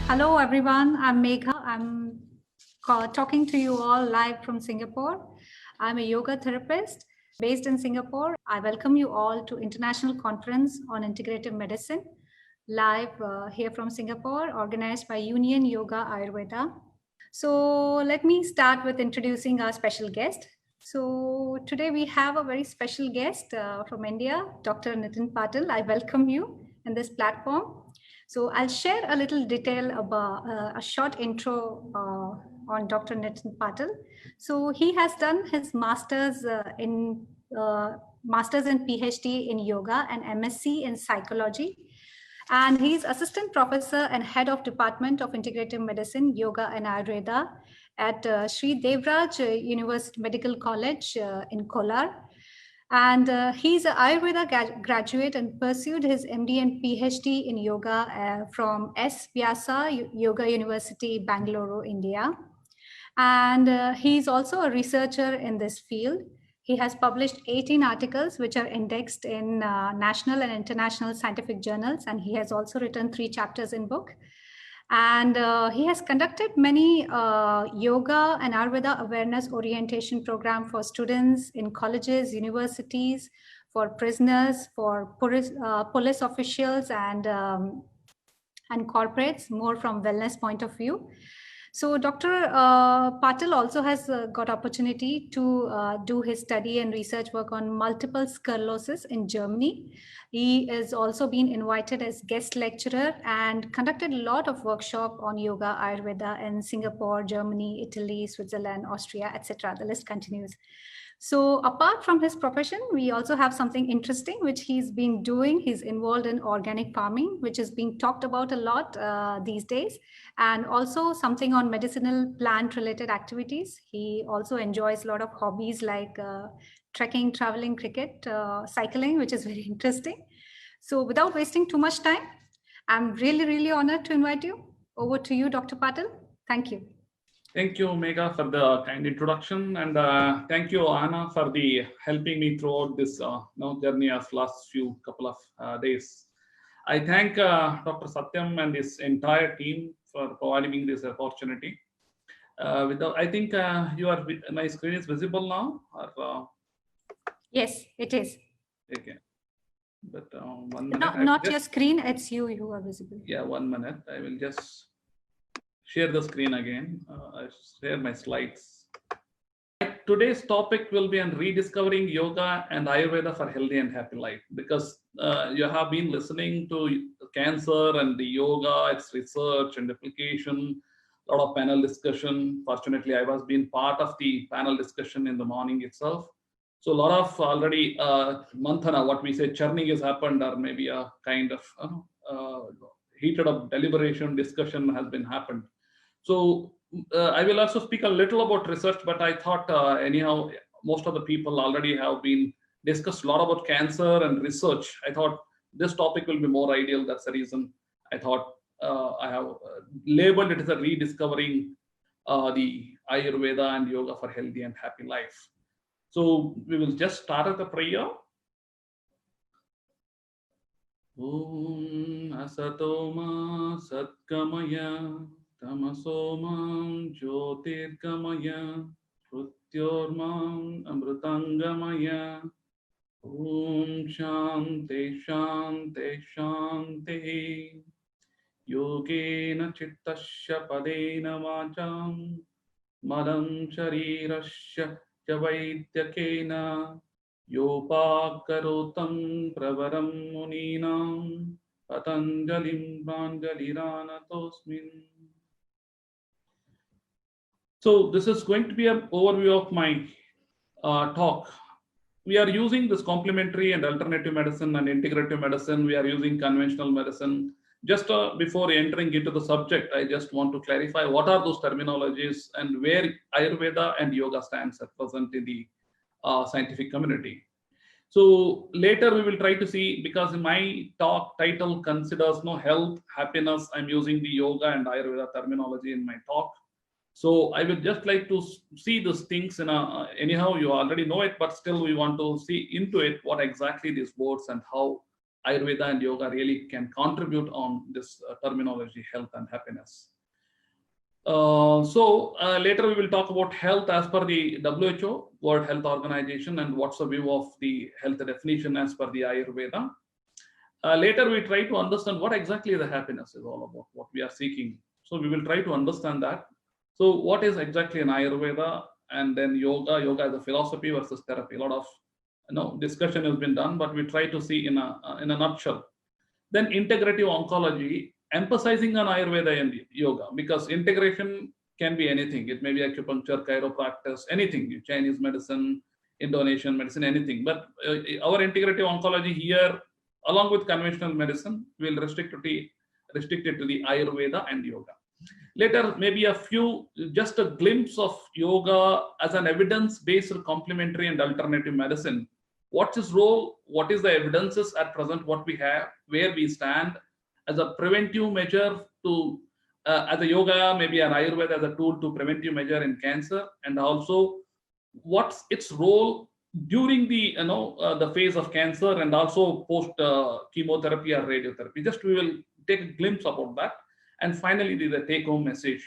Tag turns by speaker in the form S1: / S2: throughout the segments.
S1: Hello, everyone. I'm Megha. I'm talking to you all live from Singapore. I'm a yoga therapist based in Singapore. I welcome you all to International Conference on Integrative Medicine, live here from Singapore, organized by Union Yoga Ayurveda. So let me start with introducing our special guest. So today we have a very special guest from India, Dr. Nitin Patil. I welcome you in this platform. So I'll share a little detail about a short intro on Dr. Nitin Patil. So he has done his master's and PhD in yoga and MSc in psychology. And he's assistant professor and head of Department of Integrative Medicine, Yoga and Ayurveda at Sri Devraj University Medical College in Kolar. And he's an Ayurveda graduate and pursued his MD and PhD in yoga from S. Vyasa Yoga University, Bangalore, India. And he's also a researcher in this field. He has published 18 articles which are indexed in national and international scientific journals, and he has also written 3 chapters in book. And he has conducted many yoga and Ayurveda awareness orientation program for students in colleges, universities, for prisoners, for police officials and corporates, more from wellness point of view. So Dr. Patil also has got opportunity to do his study and research work on multiple sclerosis in Germany. He has also been invited as guest lecturer and conducted a lot of workshop on yoga, Ayurveda in Singapore, Germany, Italy, Switzerland, Austria, etc. The list continues. So apart from his profession, we also have something interesting which he's been doing. He's involved in organic farming, which is being talked about a lot these days, and also something on medicinal plant related activities. He also enjoys a lot of hobbies like trekking, traveling, cricket, cycling, which is very interesting. So without wasting too much time, I'm really honored to invite you. Over to you, Dr. Patil. Thank you.
S2: Thank you, Megha, for the kind introduction, and thank you, Anna, for the helping me throughout this journey of last couple of days. I thank Dr. Satyam and his entire team for providing me this opportunity. I think my screen is visible now. Or,
S1: yes, it is.
S2: Okay, but 1 minute.
S1: Not your screen; it's you who are visible.
S2: Yeah, 1 minute. I will just share the screen again. I share my slides. Today's topic will be on rediscovering yoga and Ayurveda for healthy and happy life, because you have been listening to cancer and the yoga, its research and application, a lot of panel discussion. Fortunately, I was being part of the panel discussion in the morning itself. So a lot of already manthana, what we say, churning has happened, or maybe a kind of heated up deliberation discussion has been happened. So I will also speak a little about research, but I thought anyhow, most of the people already have been discussed a lot about cancer and research. I thought this topic will be more ideal. That's the reason I thought I have labeled it as a rediscovering the Ayurveda and yoga for healthy and happy life. So we will just start at the prayer. Om Asatoma Satkamaya Tamasomam Jyotirgamaya Mrityormam Amritangamaya. Om Shanti Shanti Shanti. Yogena Chittasya Padena Vacham Madam Sharirasya Javaityakena Yopakarotam Pravaram Muninam Patanjalim Pranjaliranatosmin. So this is going to be an overview of my talk. We are using this complementary and alternative medicine and integrative medicine. We are using conventional medicine. Just before entering into the subject, I just want to clarify what are those terminologies and where Ayurveda and yoga stands at present in the scientific community. So later we will try to see, because in my talk title considers health, happiness, I'm using the yoga and Ayurveda terminology in my talk. So I would just like to see these things in anyhow you already know it, but still we want to see into it what exactly these words and how Ayurveda and yoga really can contribute on this terminology, health and happiness. Later we will talk about health as per the WHO, World Health Organization, and what's the view of the health definition as per the Ayurveda. Later we try to understand what exactly the happiness is all about, what we are seeking. So we will try to understand that. So what is exactly an Ayurveda, and then yoga? Yoga as a philosophy versus therapy. A lot of discussion has been done, but we try to see in a nutshell. Then integrative oncology, emphasizing on Ayurveda and yoga, because integration can be anything. It may be acupuncture, chiropractic, anything, Chinese medicine, Indonesian medicine, anything. But our integrative oncology here, along with conventional medicine, will restrict it to the Ayurveda and yoga. Later, maybe just a glimpse of yoga as an evidence-based complementary and alternative medicine. What's its role? What is the evidences at present, what we have, where we stand as a preventive measure to, as a yoga, maybe an Ayurveda as a tool to preventive measure in cancer, and also what's its role during the the phase of cancer and also post chemotherapy or radiotherapy. Just we will take a glimpse about that, and finally the take-home message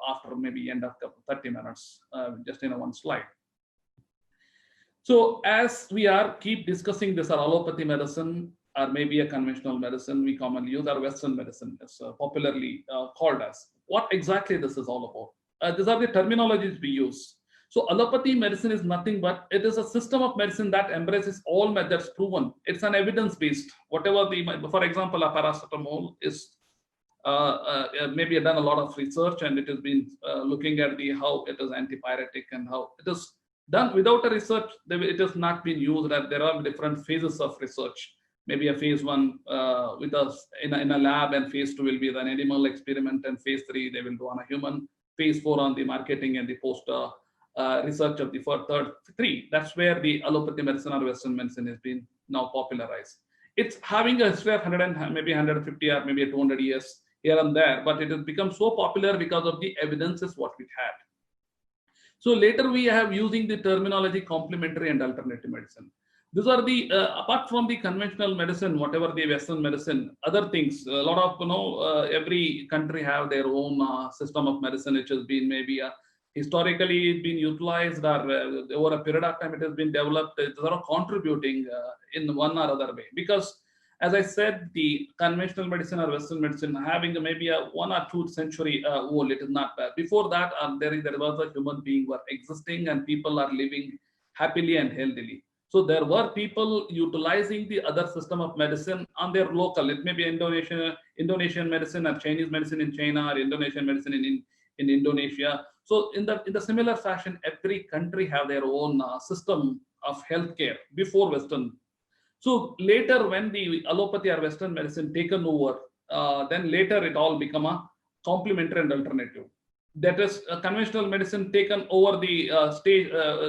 S2: after maybe end of 30 minutes, just in one slide. So as we keep discussing this, our allopathy medicine or maybe a conventional medicine we commonly use, or Western medicine is popularly called as. What exactly this is all about? These are the terminologies we use. So allopathy medicine is nothing but it is a system of medicine that embraces all methods proven. It's an evidence-based. Whatever for example, a paracetamol is maybe done a lot of research, and it has been looking at how it is antipyretic and how it is done. Without a research, it has not been used. That there are different phases of research. Maybe a phase 1 with us in a lab, and phase 2 will be an animal experiment, and phase 3 they will do on a human. Phase 4 on the marketing and the post research of the third 3. That's where the allopathy medicine or Western medicine has been now popularized. It's having a history of maybe 150 or maybe 200 years here and there, but it has become so popular because of the evidences what we had. So later we have using the terminology complementary and alternative medicine. These are the apart from the conventional medicine, whatever the Western medicine, other things. A lot of every country have their own system of medicine, which has been maybe historically been utilized, or over a period of time it has been developed. They are contributing in one or other way, because as I said, the conventional medicine or Western medicine having maybe a 1 or 2 century old. It is not bad. Before that, there was a human being were existing, and people are living happily and healthily. So there were people utilizing the other system of medicine on their local. It may be Indonesian medicine or Chinese medicine in China, or Indonesian medicine in Indonesia. So in the similar fashion, every country have their own system of healthcare before Western. So later, when the allopathy or Western medicine taken over, then later it all become a complementary and alternative. That is conventional medicine taken over the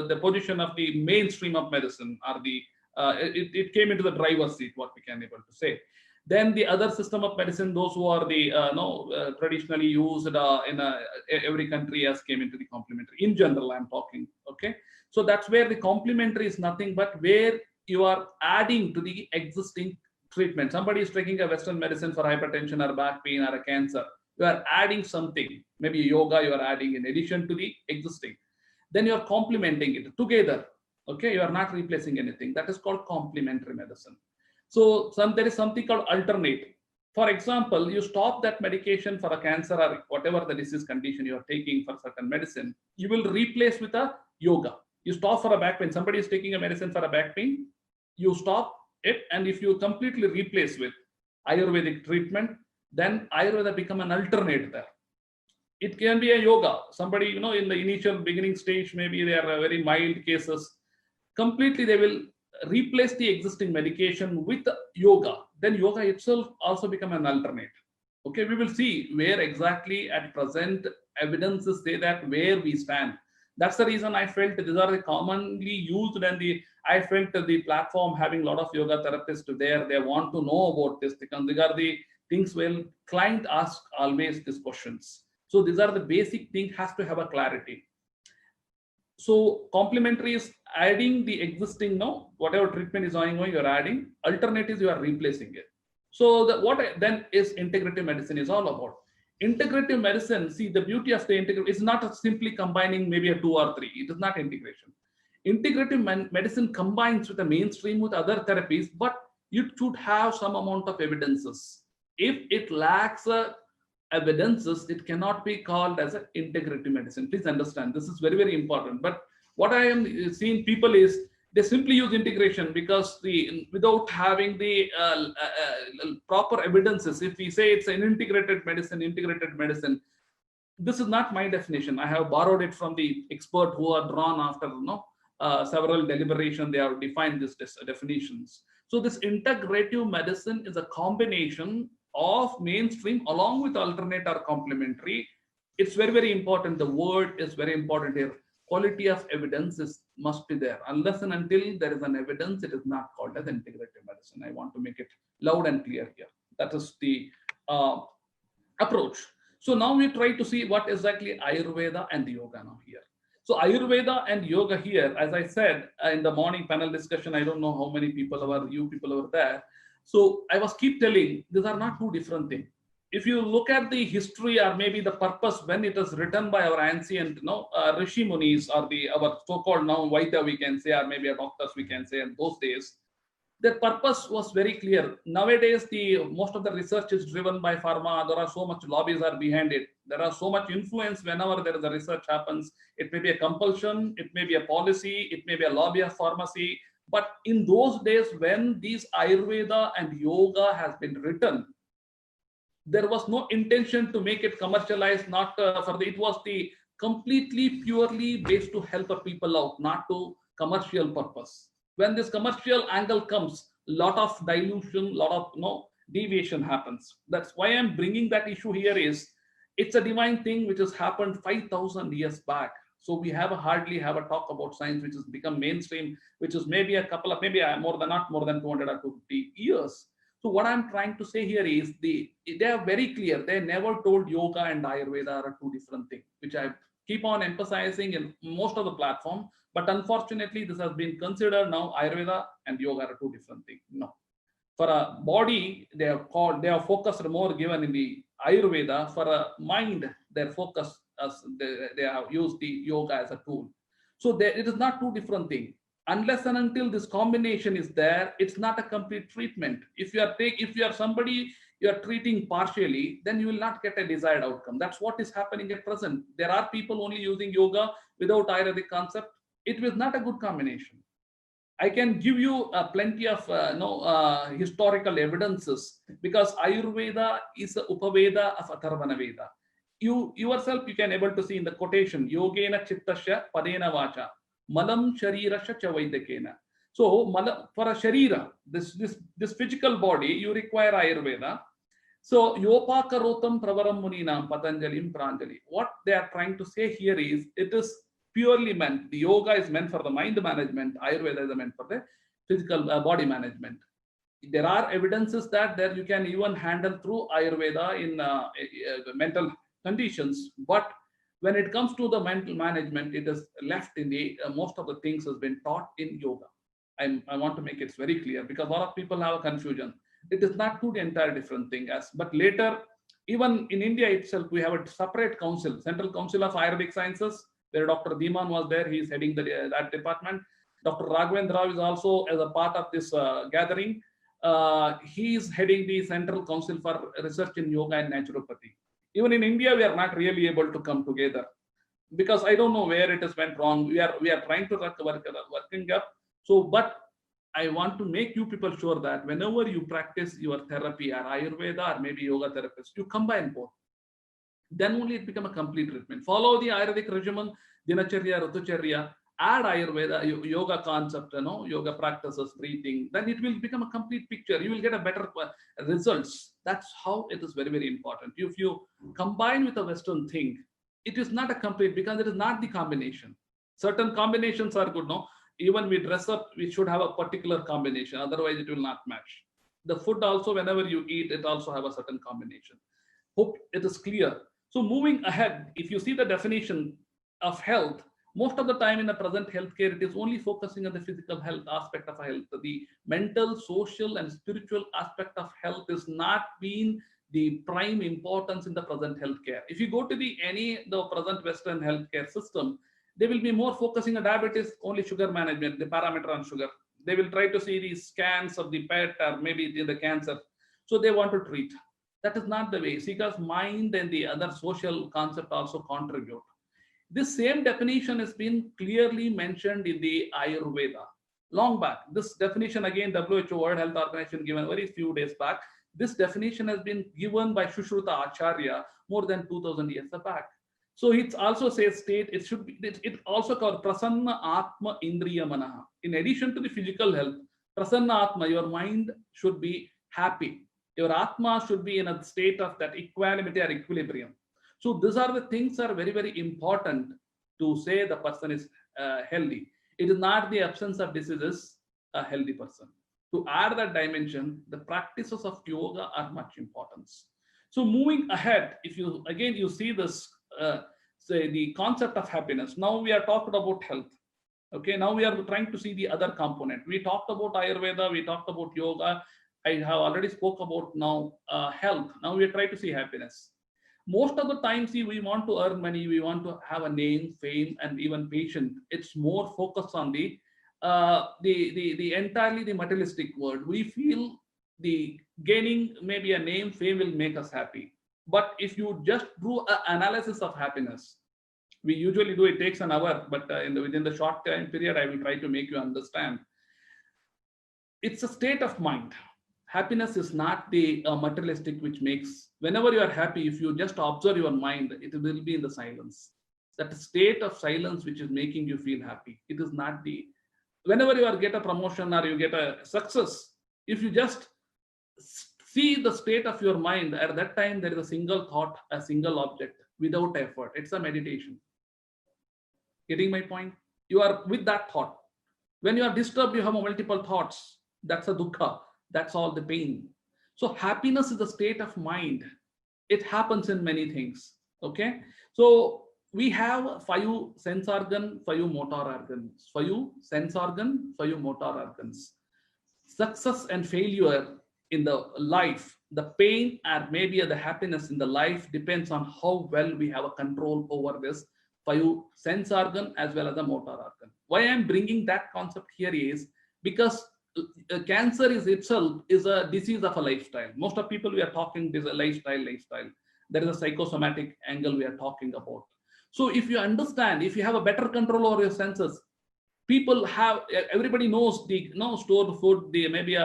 S2: the position of the mainstream of medicine, or it came into the driver's seat, what we can able to say. Then the other system of medicine, those who are the traditionally used in every country, as came into the complementary. In general, I'm talking. Okay, so that's where the complementary is nothing but where you are adding to the existing treatment. Somebody is taking a Western medicine for hypertension or back pain or a cancer. You are adding something, maybe yoga you are adding in addition to the existing. Then you are complementing it together. Okay, you are not replacing anything. That is called complementary medicine. So there is something called alternate. For example, you stop that medication for a cancer or whatever the disease condition you are taking for certain medicine, you will replace with a yoga. You stop for a back pain. Somebody is taking a medicine for a back pain, you stop it, and if you completely replace with Ayurvedic treatment, then Ayurveda become an alternate there. It can be a yoga. Somebody, in the initial beginning stage, maybe they are very mild cases. Completely, they will replace the existing medication with yoga. Then yoga itself also become an alternate. Okay, we will see where exactly at present evidences say that where we stand. That's the reason I felt these are the commonly used, and I felt the platform having a lot of yoga therapists there. They want to know about this because these are the things where client ask always these questions. So these are the basic thing, has to have a clarity. So complementary is adding the existing, no, whatever treatment is ongoing, you're adding. Alternatives, you are replacing it. So what then is integrative medicine is all about. Integrative medicine, see the beauty of the integrative, it's not simply combining maybe a 2 or 3. It is not integration. Integrative medicine combines with the mainstream with other therapies, but it should have some amount of evidences. If it lacks evidences, it cannot be called as an integrative medicine. Please understand, this is very, very important. But what I am seeing people is they simply use integration because without having the proper evidences. If we say it's an integrated medicine, this is not my definition. I have borrowed it from the expert who are drawn after several deliberation. They have defined these definitions. So this integrative medicine is a combination of mainstream along with alternate or complementary. It's very, very important. The word is very important here. Quality of evidence must be there. Unless and until there is an evidence, it is not called as integrative medicine. I want to make it loud and clear here. That is the approach. So now we try to see what exactly Ayurveda and yoga now here. So Ayurveda and yoga here, as I said in the morning panel discussion, I don't know how many people were there. So I was keep telling, these are not two different things. If you look at the history or maybe the purpose when it is written by our ancient Rishi Munis or our so-called now Vaidya we can say, or maybe our doctors we can say in those days, their purpose was very clear. Nowadays, most of the research is driven by pharma. There are so much lobbies are behind it. There are so much influence whenever there is a research happens. It may be a compulsion, it may be a policy, it may be a lobby of pharmacy. But in those days when these Ayurveda and yoga has been written, there was no intention to make it commercialized, it was the completely purely based to help the people out, not to commercial purpose. When this commercial angle comes, lot of dilution, lot of deviation happens. That's why I'm bringing that issue here is it's a divine thing which has happened 5,000 years back. So we hardly have a talk about science which has become mainstream, which is maybe not more than 200 or 250 years. So what I'm trying to say here is they are very clear. They never told yoga and Ayurveda are two different things, which I keep on emphasizing in most of the platform. But unfortunately, this has been considered now Ayurveda and yoga are two different things. No. For a body, they are focused more given in the Ayurveda. For a mind, their focus as they have used the yoga as a tool. So it is not two different things. Unless and until this combination is there, it's not a complete treatment. If you are somebody you are treating partially, then you will not get a desired outcome. That's what is happening at present. There are people only using yoga without Ayurvedic concept. It was not a good combination. I can give you plenty of historical evidences because Ayurveda is the Upaveda of Atharvana Veda. You yourself, you can able to see in the quotation, Yogena Chittasya Padena Vacha. Malam Sharirasya Chavaidakena. So, for a Sharira, this physical body, you require Ayurveda. So, Yopa Karotam Pravaram Muninam Patanjalim Pranjali. What they are trying to say here is, it is purely meant, the yoga is meant for the mind management, Ayurveda is meant for the physical body management. There are evidences that there you can even handle through Ayurveda in mental conditions, but when it comes to the mental management, it is left in the most of the things has been taught in yoga. I want to make it very clear because a lot of people have a confusion. It is not two entire different thing. But later, even in India itself, we have a separate council, Central Council of Ayurvedic Sciences, where Dr. Dhiman was there. He is heading that department. Dr. Raghavendra Rao is also as a part of this gathering. He is heading the Central Council for Research in Yoga and Naturopathy. Even in India, we are not really able to come together because I don't know where it has went wrong. We are trying to working up. So, but I want to make you people sure that whenever you practice your therapy or Ayurveda or maybe yoga therapist, you combine both. Then only it become a complete treatment. Follow the Ayurvedic regimen, Dinacharya, Ritucharya, add Ayurveda, yoga concept, yoga practices, breathing, then it will become a complete picture. You will get a better results. That's how it is very, very important. If you combine with a Western thing, it is not a complete because it is not the combination. Certain combinations are good, no? Even we dress up, we should have a particular combination. Otherwise, it will not match. The food also, whenever you eat, it also have a certain combination. Hope it is clear. So moving ahead, if you see the definition of health, Most of the time in the present healthcare, it is only focusing on the physical health aspect of health. The mental, social, and spiritual aspect of health is not being the prime importance in the present healthcare. If you go to the present Western healthcare system, they will be more focusing on diabetes, only sugar management, the parameter on sugar. They will try to see the scans of the PET or maybe the cancer. So they want to treat. That is not the way, because mind and the other social concept also contribute. This same definition has been clearly mentioned in the Ayurveda long back. This definition, again, WHO, World Health Organization, given very few days back. This definition has been given by Sushruta Acharya more than 2000 years back. So it also says it should be, it also called Prasanna Atma Indriya Manaha. In addition to the physical health, Prasanna Atma, your mind should be happy. Your Atma should be in a state of that equanimity or equilibrium. So these are the things that are very, very important to say the person is healthy. It is not the absence of diseases, a healthy person. To add that dimension, the practices of yoga are much important. So moving ahead, if you again you see this, say the concept of happiness. Now we are talking about health. Okay, now we are trying to see the other component. We talked about Ayurveda, we talked about yoga. I have already spoke about now health. Now we are trying to see happiness. Most of the time, see, we want to earn money, we want to have a name, fame, and even patient. It's more focused on the entirely the materialistic world. We feel the gaining maybe a name, fame will make us happy. But if you just do an analysis of happiness, we usually do, it takes an hour, but within the short time period, I will try to make you understand. It's a state of mind. Happiness is not the materialistic which makes, whenever you are happy, if you just observe your mind, it will be in the silence. That state of silence which is making you feel happy. It is not the, whenever you get a promotion or you get a success, if you just see the state of your mind, at that time there is a single thought, a single object without effort. It's a meditation. Getting my point? You are with that thought. When you are disturbed, you have multiple thoughts. That's a dukkha. That's all the pain. So happiness is the state of mind. It happens in many things. Okay. So we have 5 sense organ, 5 motor organs, 5 sense organ, 5 motor organs. Success and failure in the life, the pain or maybe the happiness in the life depends on how well we have a control over this 5 sense organ as well as the motor organ. Why I'm bringing that concept here is because cancer is itself is a disease of a lifestyle. Most of people we are talking is a lifestyle. There is a psychosomatic angle we are talking about. So if you understand, if you have a better control over your senses, people have, everybody knows the stored food, the maybe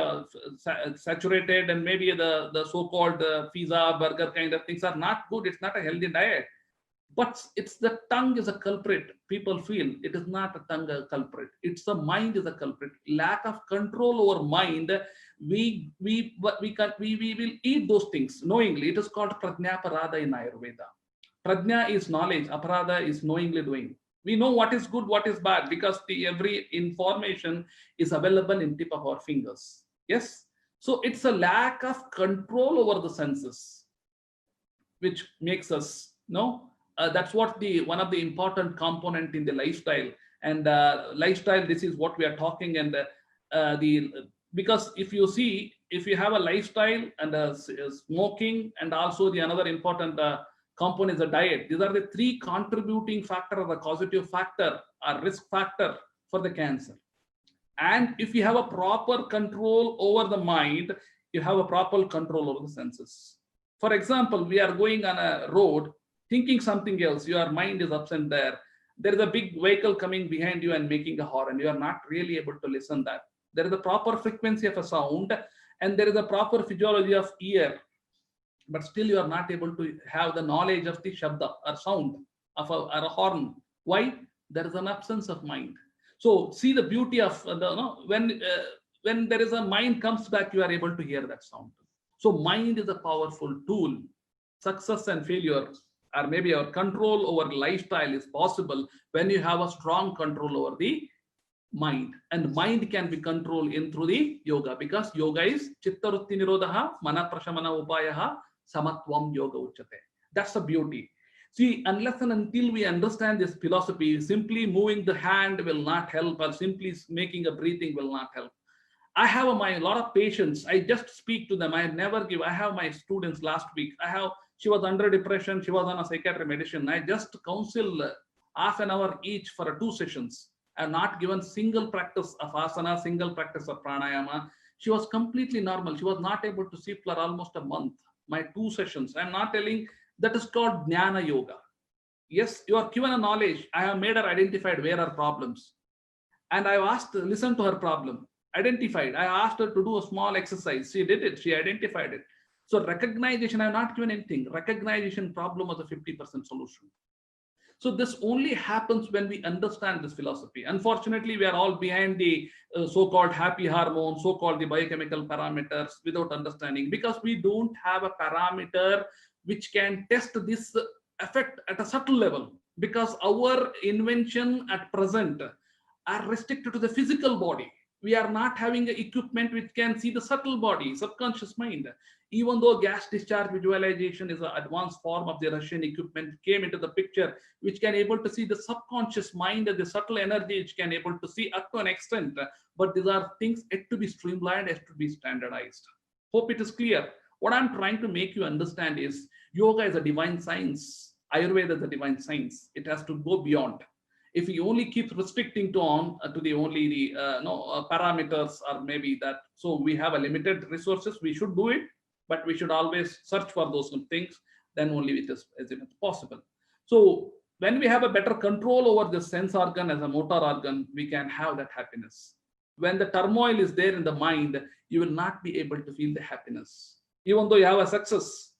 S2: saturated and maybe the so-called pizza, burger kind of things are not good. It's not a healthy diet. But it's the tongue is a culprit. People feel it is not a tongue a culprit. It's the mind is a culprit. Lack of control over mind. We will eat those things knowingly. It is called prajna parada in Ayurveda. Prajna is knowledge. Aparada is knowingly doing. We know what is good, what is bad, because every information is available in tip of our fingers. Yes. So it's a lack of control over the senses, which makes us that's what one of the important component in the lifestyle. And lifestyle, this is what we are talking. And because if you see, if you have a lifestyle and smoking, and also the another important component is the diet. These are the 3 contributing factor or the causative factor or risk factor for the cancer. And if you have a proper control over the mind, you have a proper control over the senses. For example, we are going on a road, thinking something else, your mind is absent there. There is a big vehicle coming behind you and making a horn. You are not really able to listen that. There is a proper frequency of a sound and there is a proper physiology of ear. But still you are not able to have the knowledge of the shabda or sound of a horn. Why? There is an absence of mind. So see the beauty of when there is a mind comes back, you are able to hear that sound. So mind is a powerful tool. Success and failure, or maybe our control over lifestyle is possible when you have a strong control over the mind. And mind can be controlled through the yoga, because yoga is chitta vritti nirodha, mana prashamana upayaha, samatvam yoga uchate. That's the beauty. See, unless and until we understand this philosophy, simply moving the hand will not help, or simply making a breathing will not help. I have a lot of patients. I just speak to them. I never give. I have my students last week. She was under depression. She was on a psychiatric medicine. I just counsel half an hour each for 2 sessions. I have not given single practice of asana, single practice of pranayama. She was completely normal. She was not able to sleep for almost a month. My 2 sessions. I'm not telling, that is called Jnana Yoga. Yes, you are given a knowledge. I have made her identified where are problems. And I asked, listen to her problem. Identified. I asked her to do a small exercise. She did it. She identified it. So recognition, I have not given anything. Recognition problem was a 50% solution. So this only happens when we understand this philosophy. Unfortunately, we are all behind the so-called happy hormone, so-called the biochemical parameters without understanding, because we don't have a parameter which can test this effect at a subtle level, because our invention at present are restricted to the physical body. We are not having an equipment which can see the subtle body, subconscious mind. Even though gas discharge visualization is an advanced form of the Russian equipment came into the picture, which can able to see the subconscious mind and the subtle energy, which can able to see up to an extent. But these are things yet to be streamlined, yet to be standardized. Hope it is clear. What I'm trying to make you understand is yoga is a divine science. Ayurveda is a divine science. It has to go beyond. If we only keep restricting to the only the parameters, or maybe that, so we have a limited resources, we should do it, but we should always search for those things, then only it is possible. So when we have a better control over the sense organ as a motor organ, we can have that happiness. When the turmoil is there in the mind, you will not be able to feel the happiness. Even though you have a success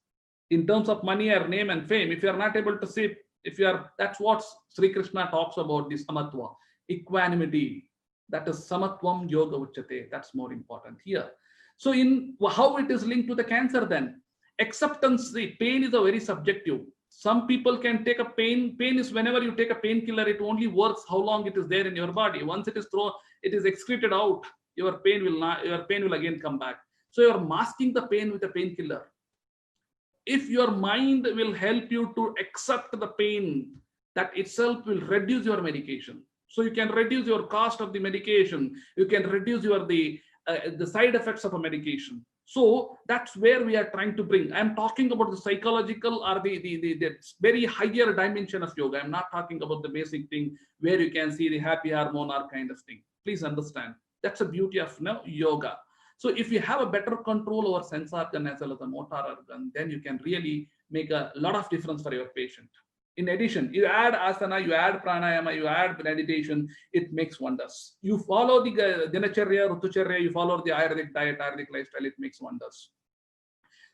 S2: in terms of money or name and fame, if you are not able to see, that's what Sri Krishna talks about, the samatva, equanimity. That is samatvam yoga uchyate. That's more important here. So in how it is linked to the cancer then? Acceptance, the pain is a very subjective. Some people can take a pain. Pain is whenever you take a painkiller, it only works how long it is there in your body. Once it is thrown, it is excreted out, your pain will again come back. So you're masking the pain with a painkiller. If your mind will help you to accept the pain, that itself will reduce your medication. So you can reduce your cost of the medication. You can reduce the side effects of a medication. So that's where we are trying to bring. I'm talking about the psychological or the very higher dimension of yoga. I'm not talking about the basic thing where you can see the happy hormone or kind of thing. Please understand. That's the beauty of yoga. So if you have a better control over sense organ as well as the motor organ, then you can really make a lot of difference for your patient. In addition, you add asana, you add pranayama, you add meditation, it makes wonders. You follow the dinacharya, rutucharya, you follow the Ayurvedic diet, Ayurvedic lifestyle, it makes wonders.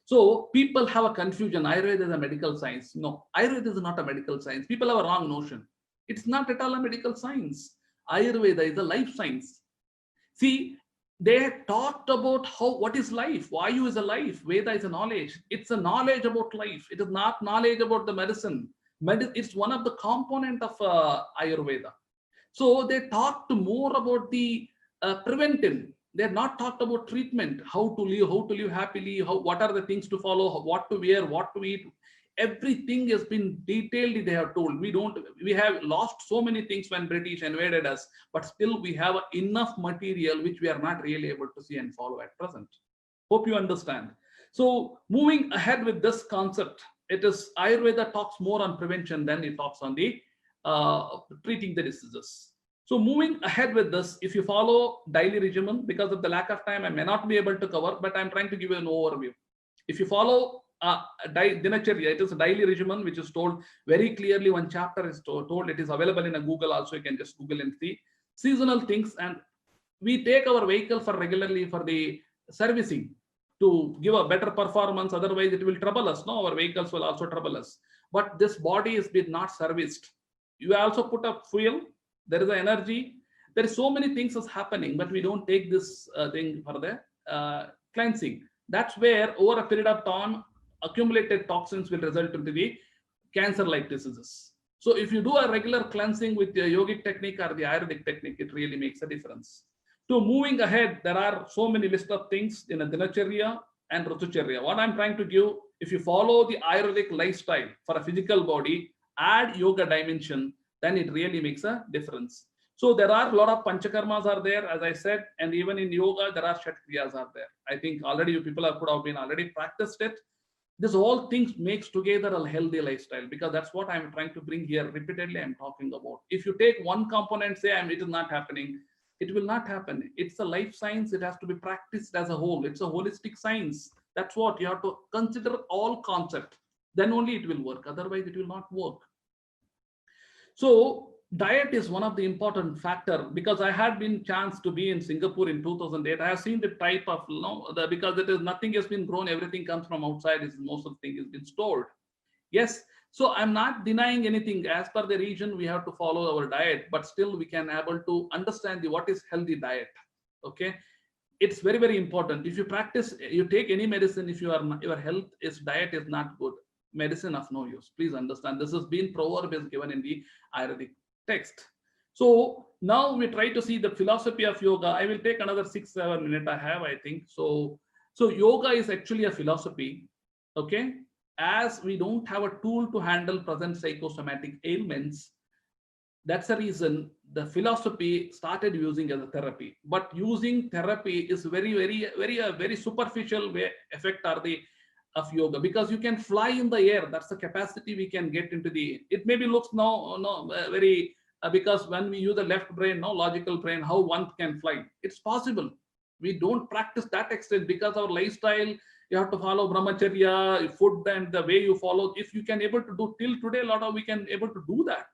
S2: So people have a confusion. Ayurveda is a medical science. No, Ayurveda is not a medical science. People have a wrong notion. It's not at all a medical science. Ayurveda is a life science. See, they talked about what is life. Vayu is a life. Veda is a knowledge. It's a knowledge about life. It is not knowledge about the medicine. It's one of the component of Ayurveda. So they talked more about the preventive. They're not talked about treatment, how to live happily, what are the things to follow, what to wear, what to eat. Everything has been detailed, they have told. We have lost so many things when British invaded us, but still we have enough material which we are not really able to see and follow at present. Hope you understand. So moving ahead with this concept, it is Ayurveda talks more on prevention than it talks on the treating the diseases. So moving ahead with this, if you follow daily regimen, because of the lack of time, I may not be able to cover, but I'm trying to give you an overview. If you follow dinacharya, it is a daily regimen which is told very clearly. One chapter is told, it is available in a Google also. You can just Google and see seasonal things. And we take our vehicle for regularly for the servicing to give a better performance. Otherwise, it will trouble us. No, our vehicles will also trouble us. But this body is been not serviced. You also put up fuel. There is an energy. There is so many things is happening, but we don't take this thing for the cleansing. That's where over a period of time, accumulated toxins will result into the cancer-like diseases. So if you do a regular cleansing with the yogic technique or the Ayurvedic technique, it really makes a difference. So moving ahead, there are so many list of things in a dinacharya and rutucharya. What I'm trying to give If you follow the Ayurvedic lifestyle for a physical body, add yoga dimension, then it really makes a difference. So there are a lot of panchakarmas are there, as I said, and even in yoga, there are kshatriyas are there. I think already you people could have been already practiced it. This all things makes together a healthy lifestyle, because that's what I'm trying to bring here repeatedly. I'm talking about. If you take one component, say it is not happening, it will not happen. It's a life science. It has to be practiced as a whole. It's a holistic science. That's what you have to consider, all concept. Then only it will work. Otherwise, it will not work. So diet is one of the important factor, because I had been chance to be in Singapore in 2008. I have seen the type of, because it is nothing has been grown, everything comes from outside. Is most of the thing has been stored. Yes, so I'm not denying anything. As per the region, we have to follow our diet, but still we can able to understand what is healthy diet. Okay, it's very, very important. If you practice, you take any medicine, if your health is diet is not good, medicine of no use. Please understand, this has been proverb is given in the Ayurvedic text. So now we try to see the philosophy of yoga. I will take another 6-7 minutes I have, I think. So yoga is actually a philosophy. Okay, as we don't have a tool to handle present psychosomatic ailments, that's the reason the philosophy started using as a therapy. But using therapy is very superficial way effect are the of yoga, because you can fly in the air. That's the capacity we can get into the. It maybe looks very because when we use the left brain, logical brain, how one can fly. It's possible. We don't practice that extent because our lifestyle. You have to follow brahmacharya, food, and the way you follow. If you can able to do till today, a lot of we can able to do that.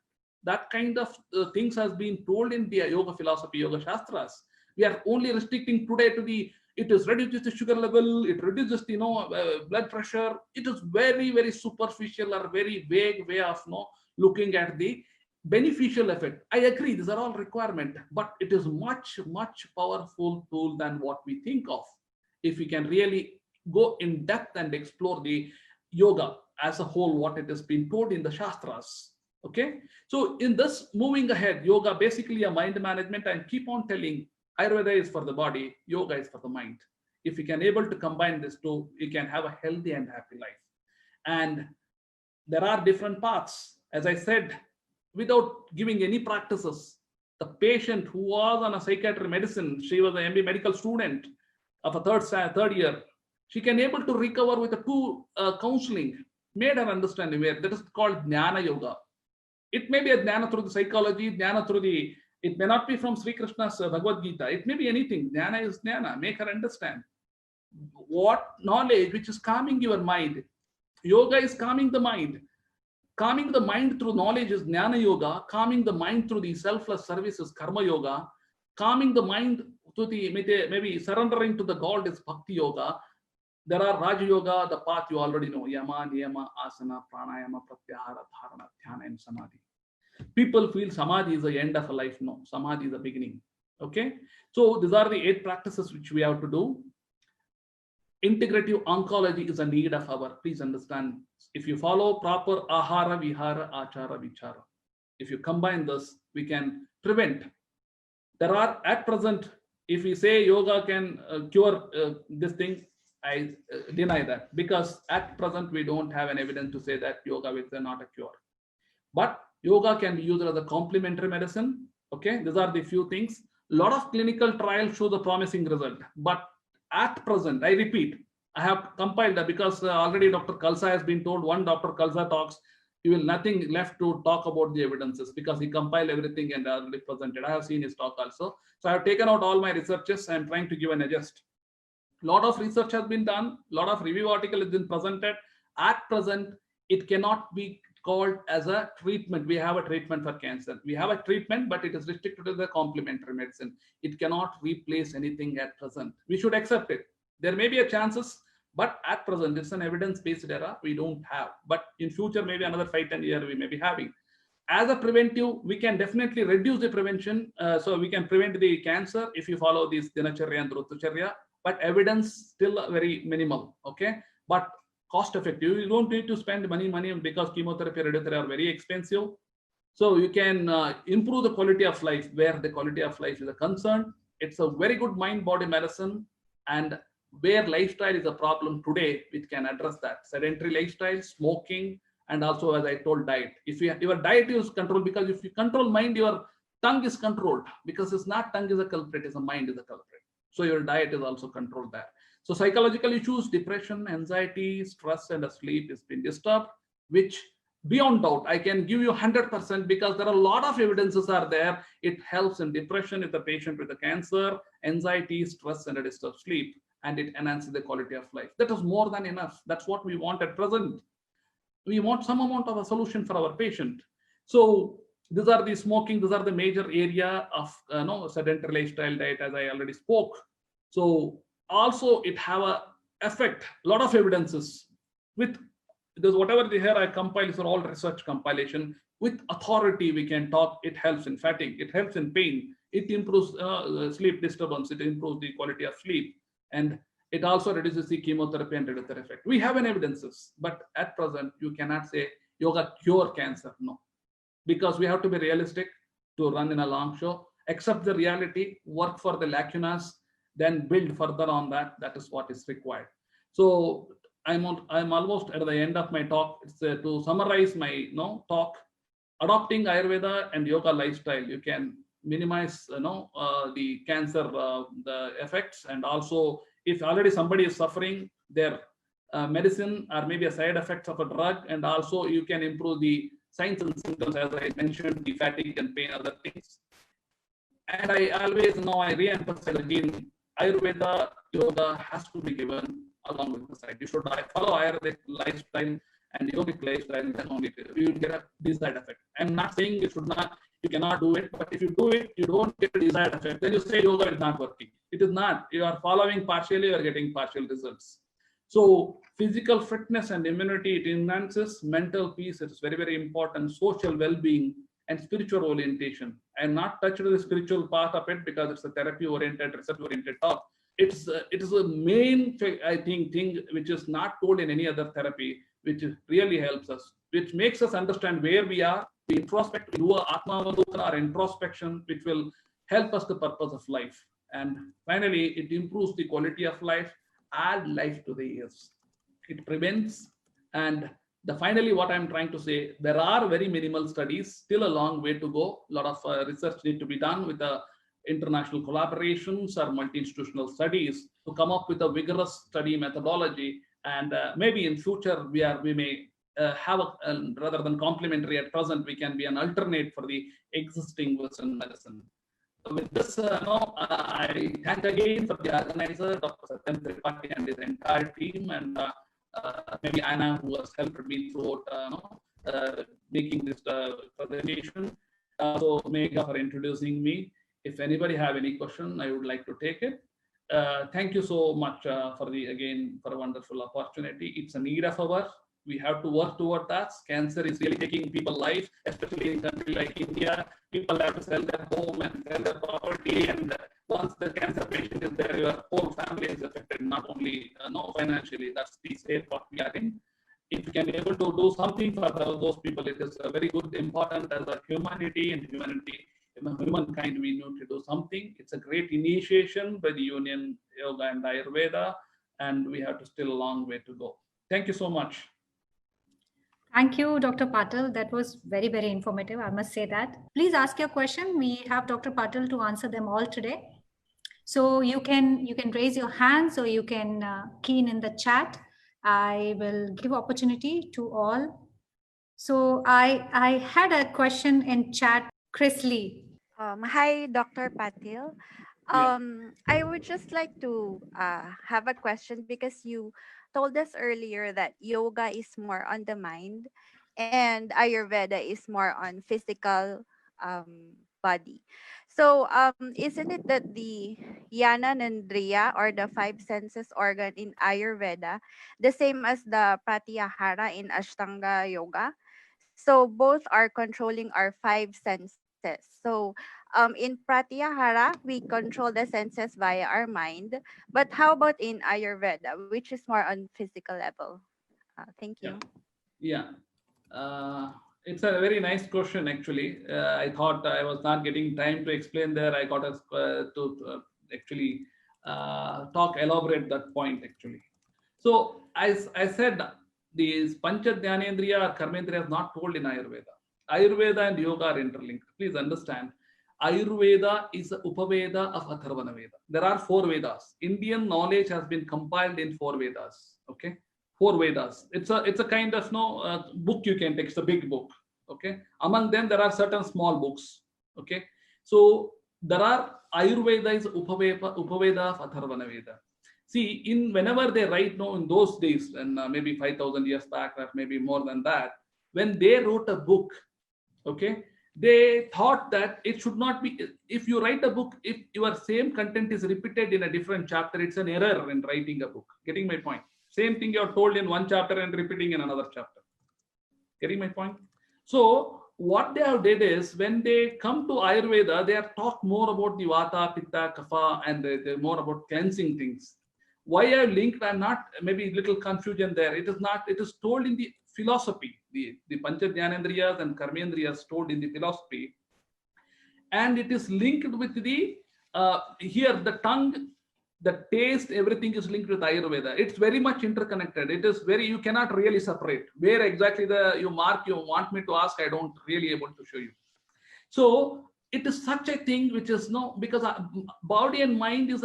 S2: That kind of things has been told in the yoga philosophy, yoga shastras. We are only restricting today to the. It is reduces the sugar level. It reduces the blood pressure. It is very superficial or very vague way of looking at the beneficial effect. I agree, these are all requirement, but it is much powerful tool than what we think of. If we can really go in depth and explore the yoga as a whole, what it has been told in the shastras. Okay, so in this moving ahead, yoga basically a mind management, and keep on telling Ayurveda is for the body, yoga is for the mind. If we can able to combine these two, we can have a healthy and happy life. And there are different paths. As I said, without giving any practices, the patient who was on a psychiatric medicine, she was an MB medical student of a third year, she can able to recover with a two counseling, made her understand where that is called Jnana Yoga. It may be a Jnana through the psychology, Jnana through the, it may not be from Sri Krishna's Bhagavad Gita. It may be anything. Jnana is Jnana. Make her understand what knowledge which is calming your mind. Yoga is calming the mind. Calming the mind through knowledge is Jnana Yoga. Calming the mind through the selfless service is Karma Yoga. Calming the mind to the maybe surrendering to the God is Bhakti Yoga. There are Raja Yoga, the path you already know. Yama, Niyama, Asana, Pranayama, Pratyahara, Dharana, Dhyana, and Samadhi. People feel Samadhi is the end of a life. No, Samadhi is the beginning. Okay, so these are the 8 practices which we have to do. Integrative oncology is a need of our. Please understand, if you follow proper ahara, vihara, achara, vichara, if you combine this, we can prevent. There are at present, if we say yoga can cure this thing, I deny that, because at present we don't have an evidence to say that yoga is not a cure. But yoga can be used as a complementary medicine. Okay, these are the few things. A lot of clinical trials show the promising result, but at present, I repeat, I have compiled that because already Dr. Khalsa has been told. One Dr. Khalsa talks, you will nothing left to talk about the evidences, because he compiled everything and already presented. I have seen his talk also. So I have taken out all my researches. I am trying to give an adjust. A lot of research has been done. A lot of review article has been presented. At present, it cannot be called as a treatment. We have a treatment for cancer. We have a treatment, but it is restricted to the complementary medicine. It cannot replace anything at present. We should accept it. There may be a chances, but at present, it's an evidence-based era. We don't have. But in future, maybe another 5-10 years, we may be having. As a preventive, we can definitely reduce the prevention. So we can prevent the cancer if you follow this Dinacharya and Rutucharya. But evidence still very minimal. Okay, but cost effective. You don't need to spend money because chemotherapy, radiotherapy are very expensive. So you can improve the quality of life where the quality of life is a concern. It's a very good mind-body medicine, and where lifestyle is a problem today, which can address that. Sedentary lifestyle, smoking, and also, as I told, diet. If your diet is controlled, because if you control mind, your tongue is controlled, because it's not tongue is a culprit, it's a mind is a culprit. So your diet is also controlled there. So psychological issues, depression, anxiety, stress, and sleep has been disturbed, which beyond doubt, I can give you 100% because there are a lot of evidences are there. It helps in depression if the patient with the cancer, anxiety, stress, and a disturbed sleep, and it enhances the quality of life. That is more than enough. That's what we want at present. We want some amount of a solution for our patient. So these are the smoking, these are the major area of sedentary lifestyle, diet, as I already spoke. So also it have a effect, a lot of evidences with because whatever the here I compile is all research compilation with authority. We can talk. It helps in fatigue, it helps in pain, it improves sleep disturbance, it improves the quality of sleep, and it also reduces the chemotherapy and radiotherapy effect. We have an evidences, but at present you cannot say yoga cure cancer. No, because we have to be realistic to run in a long show. Accept the reality, work for the lacunas, then build further on that. That is what is required. So I'm almost at the end of my talk. It's to summarize my talk. Adopting Ayurveda and yoga lifestyle, you can minimize the cancer the effects, and also if already somebody is suffering their medicine or maybe a side effects of a drug, and also you can improve the signs and symptoms, as I mentioned, the fatigue and pain, other things. And I always I re-emphasize again, Ayurveda yoga has to be given along with the side. You should follow Ayurvedic lifestyle and yogic lifestyle, then only you will get a desired effect. I'm not saying you cannot do it, but if you do it, you don't get a desired effect. Then you say yoga is not working. It is not. You are following partially, you are getting partial results. So physical fitness and immunity, it enhances mental peace. It is very, very important. Social well-being and spiritual orientation. I'm not touched the spiritual part of it because it's a therapy-oriented, research-oriented talk. It is a main, I think, thing which is not told in any other therapy, which really helps us, which makes us understand where we are. We introspect, we do our introspection, which will help us the purpose of life. And finally, it improves the quality of life, add life to the years. It prevents, and finally, what I'm trying to say, there are very minimal studies, still a long way to go. A lot of research need to be done with the international collaborations or multi-institutional studies to come up with a vigorous study methodology. And maybe in future we may have rather than complementary at present, we can be an alternate for the existing Western medicine. With this, I thank again for the organizer, Dr. Satyam Tripathi and his entire team, and maybe Anna, who has helped me throughout making this presentation. So Megha for introducing me. If anybody have any question, I would like to take it. Thank you so much for a wonderful opportunity. It's a need of ours. We have to work toward that. Cancer is really taking people's life, especially in a country like India. People have to sell their home and sell their property, and once the cancer patient is there, your whole family is affected, not only financially. That's the state what we are in. If you can be able to do something for those people, it is very good, important as a humanity and humankind. We need to do something. It's a great initiation by the Union Yoga and Ayurveda, and we have to still a long way to go. Thank you so much.
S1: Thank you, Dr. Patil. That was very, very informative. I must say that. Please ask your question. We have Dr. Patil to answer them all today. So you can raise your hands, or you can key in the chat. I will give opportunity to all. So I had a question in chat. Chris Lee.
S3: Hi, Dr. Patil. I would just like to have a question, because you told us earlier that yoga is more on the mind and Ayurveda is more on physical body. So isn't it that the Yana Nandriya, or the five senses organ in Ayurveda, the same as the Pratyahara in Ashtanga Yoga? So both are controlling our five senses. So in Pratyahara, we control the senses via our mind. But how about in Ayurveda, which is more on physical level? Thank you.
S2: Yeah. It's a very nice question, actually. I thought I was not getting time to explain there. I got to actually elaborate that point actually. So as I said, these Pancha Dhyanendriya or Karmendriya is not told in Ayurveda. Ayurveda and yoga are interlinked. Please understand, Ayurveda is the Upaveda of Atharvana Veda. There are 4 Vedas. Indian knowledge has been compiled in 4 Vedas. Okay, 4 Vedas. It's a kind of book you can take. It's a big book. Okay, among them there are certain small books. Okay, so there are Ayurveda is Upaveda of Atharvana Veda. See, whenever they write, in those days, and maybe 5,000 years back, or maybe more than that, when they wrote a book, okay, they thought that it should not be, if you write a book, if your same content is repeated in a different chapter, it's an error in writing a book. Getting my point? Same thing you're told in one chapter and repeating in another chapter. Getting my point? So what they have did is, when they come to Ayurveda, they have talked more about the Vata, Pitta, Kapha, and they're more about cleansing things. Why I linked, I'm not, maybe little confusion there. It is not, it is told in the philosophy, the Pancha Dhyanendriyas and Karmendriyas told in the philosophy, and it is linked with the, here the tongue, the taste, everything is linked with Ayurveda. It's very much interconnected. It is very, you cannot really separate. Where exactly you want me to ask, I don't really able to show you. So it is such a thing which is because body and mind is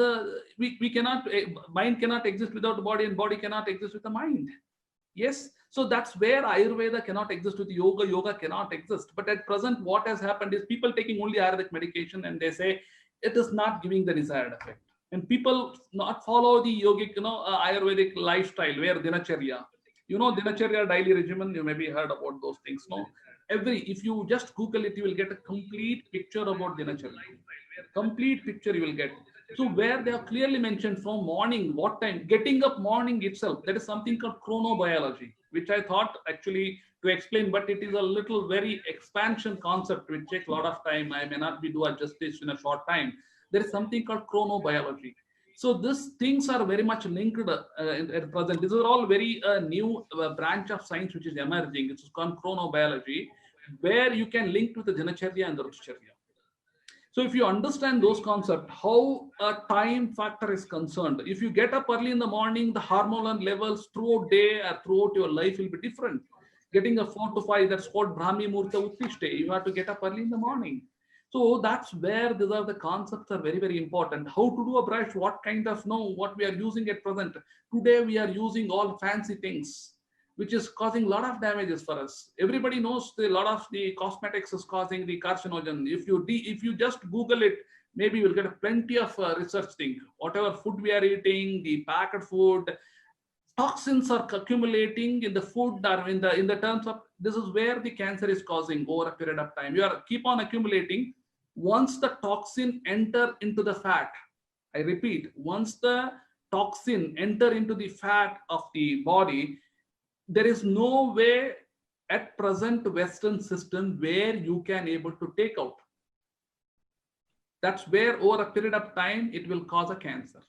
S2: we cannot, mind cannot exist without the body, and body cannot exist with the mind. Yes, so that's where Ayurveda cannot exist with yoga, yoga cannot exist. But at present, what has happened is people taking only Ayurvedic medication, and they say it is not giving the desired effect. And people not follow the yogic, Ayurvedic lifestyle, where dinacharya, dinacharya daily regimen, you maybe heard about those things, no? If you just Google it, you will get a complete picture about dinacharya. Complete picture you will get. So where they have clearly mentioned from morning, what time, getting up morning itself, that is something called chronobiology, which I thought actually to explain, but it is a little very expansion concept, which takes a lot of time. I may not be do justice in a short time. There is something called chronobiology. So these things are very much linked at present. These are all very new branch of science which is emerging. It's called chronobiology, where you can link to the dinacharya and the rutucharya. So if you understand those concepts, how a time factor is concerned, if you get up early in the morning, the hormonal levels throughout day or throughout your life will be different. Getting a 4 to 5, that's called Brahmi Murta Uttishte. You have to get up early in the morning. So that's where these are the concepts are very, very important. How to do a brush, what kind of, what we are using at present. Today we are using all fancy things, which is causing a lot of damages for us. Everybody knows a lot of the cosmetics is causing the carcinogen. If you just Google it, maybe you will get plenty of research thing. Whatever food we are eating, the packed food, toxins are accumulating in the food or in the terms of, this is where the cancer is causing over a period of time. You are keep on accumulating. Once the toxin enter into the fat, I repeat, once the toxin enter into the fat of the body, there is no way at present Western system where you can able to take out. That's where over a period of time it will cause a cancer.